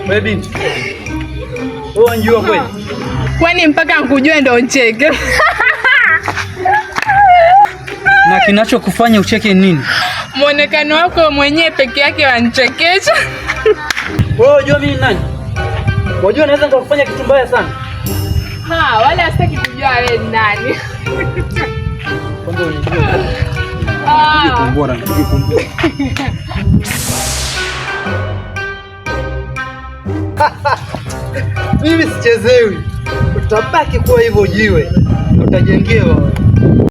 Wewe binti. Wewe unajua kweli? Kwani mpaka nikujue ndo ucheke? Na kinachokufanya ucheke nini? Muonekano wako mwenyewe peke yake wanichekesha. Wewe unajua mimi nani? Unajua naweza kufanya kitu mbaya sana. Wala sitaki kujua wewe ni nani. Kwanza unijue. Nikumbora. Mimi sichezewi. Utabaki kuwa hivyo jiwe. Utajengewa.